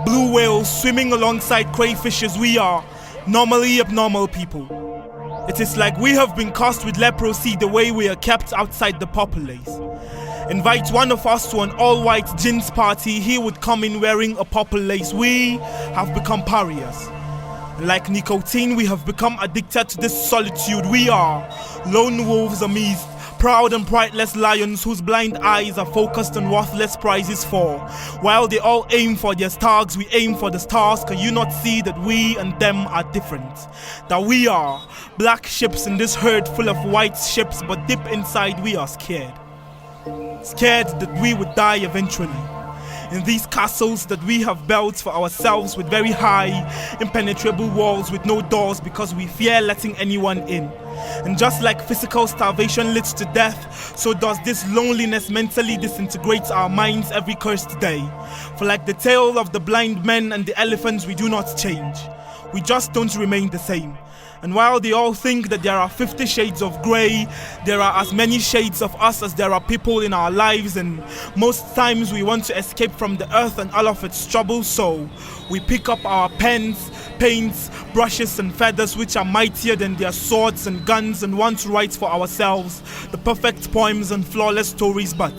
blue whales swimming alongside crayfishes. We are normally abnormal people. It is like we have been cursed with leprosy the way we are kept outside the populace. Invite one of us to an all-white jeans party, he would come in wearing a purple lace. We have become pariahs. Like nicotine, we have become addicted to this solitude. We are lone wolves amazed, proud and prideless lions whose blind eyes are focused on worthless prizes for. While they all aim for their stars, we aim for the stars. Can you not see that we and them are different? That we are black ships in this herd full of white ships, but deep inside we are scared. Scared that we would die eventually. In these castles that we have built for ourselves with very high, impenetrable walls with no doors because we fear letting anyone in. And just like physical starvation leads to death, so does this loneliness mentally disintegrate our minds every cursed day. For like the tale of the blind men and the elephants, we do not change. We just don't remain the same. And while they all think that there are 50 shades of grey, there are as many shades of us as there are people in our lives, and most times we want to escape from the earth and all of its troubles, so we pick up our pens, paints, brushes and feathers which are mightier than their swords and guns and want to write for ourselves the perfect poems and flawless stories. But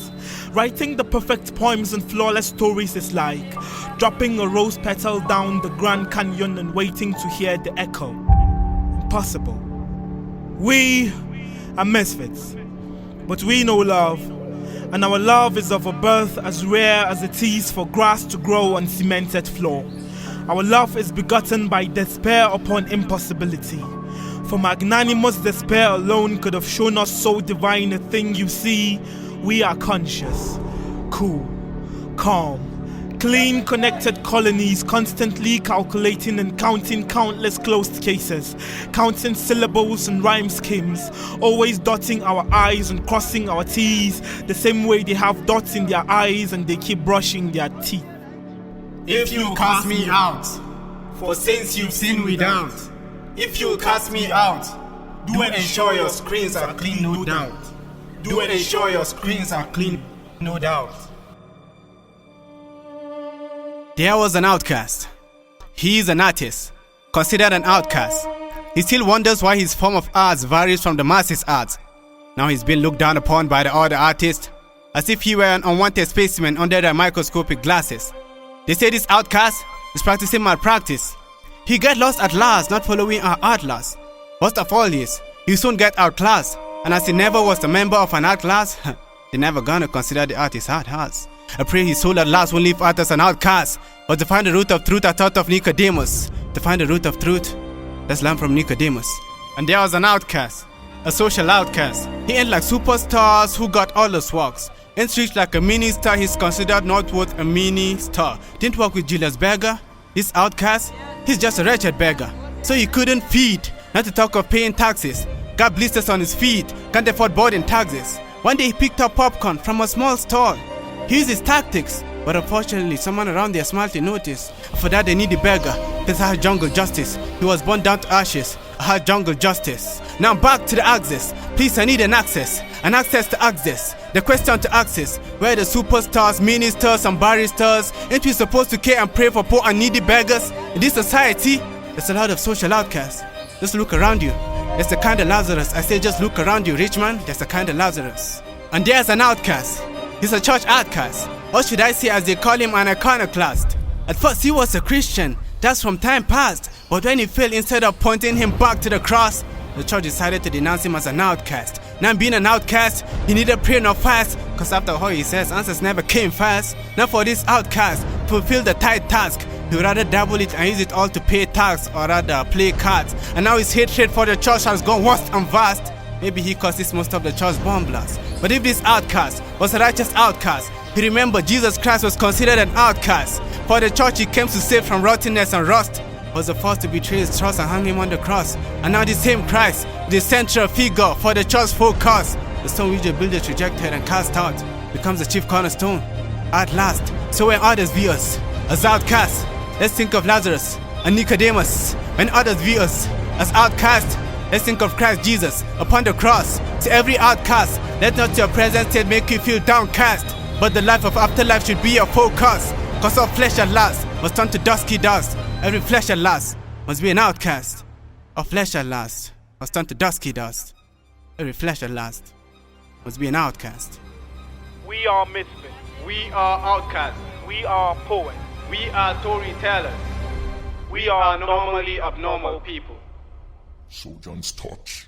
writing the perfect poems and flawless stories is like dropping a rose petal down the Grand Canyon and waiting to hear the echo. Impossible. We are misfits, but we know love, and our love is of a birth as rare as it is for grass to grow on cemented floor. Our love is begotten by despair upon impossibility. For magnanimous despair alone could have shown us so divine a thing. You see, we are conscious, cool, calm, clean, connected colonies, constantly calculating and counting countless closed cases, counting syllables and rhyme schemes, always dotting our I's and crossing our T's, the same way they have dots in their eyes and they keep brushing their teeth. If you cast me out, for sins you've seen without. If you cast me out, do ensure your screens are clean, no doubt. Do ensure your screens are clean, no doubt. There was an outcast. He is an artist, considered an outcast. He still wonders why his form of arts varies from the masses' arts. Now he's been looked down upon by the other artists, as if he were an unwanted specimen under their microscopic glasses. They say this outcast is practicing malpractice. He get lost at last, not following our art laws. Worst of all is, he soon get outclassed, and as he never was a member of an art class, they never gonna consider the art his heart has. I pray his soul at last will leave art as an outcast. But to find the root of truth, I thought of Nicodemus. To find the root of truth, let's learn from Nicodemus. And there was an outcast, a social outcast. He ain't like superstars who got all those works. Ain't rich like a mini star, he's considered not worth a mini star. Didn't work with Julius Berger. This outcast, he's just a wretched beggar. So he couldn't feed, not to talk of paying taxes. Got blisters on his feet, can't afford boarding taxes. One day he picked up popcorn from a small stall. He used his tactics, but unfortunately someone around there smartly noticed. For that they need the beggar, cause I had jungle justice. He was burned down to ashes, I had jungle justice. Now back to the axis, please I need an access to access. The question to access, where the superstars, ministers and barristers, ain't we supposed to care and pray for poor and needy beggars? In this society, there's a lot of social outcasts. Just look around you, there's the kind of Lazarus. I say just look around you, rich man, there's the kind of Lazarus. And there's an outcast. He's a church outcast, or should I say as they call him, an iconoclast. At first he was a Christian, that's from time past, but when he fell, instead of pointing him back to the cross, the church decided to denounce him as an outcast. Now being an outcast, he needed prayer nor fast, cause after all he says, answers never came fast. Now for this outcast, to fulfill the tight task, he would rather double it and use it all to pay tax, or rather play cards. And now his hatred for the church has gone vast and vast. Maybe he causes most of the church bomb blasts. But if this outcast was a righteous outcast, he remembered Jesus Christ was considered an outcast. For the church he came to save from rottenness and rust, was the first to betray his trust and hang him on the cross. And now the same Christ, the central figure for the church's focus, the stone which the builders rejected and cast out, becomes the chief cornerstone at last. So when others view us as outcasts, let's think of Lazarus and Nicodemus. When others view us as outcasts, let's think of Christ Jesus upon the cross. To every outcast, let not your present state make you feel downcast, but the life of afterlife should be your focus. Cause of flesh at last, must turn to dusky dust. Every flesh at last must be an outcast. Our flesh at last must turn to dusky dust. Every flesh at last must be an outcast. We are misfits. We are outcasts. We are poets. We are storytellers. We are normally abnormal people. Sojourn's touch.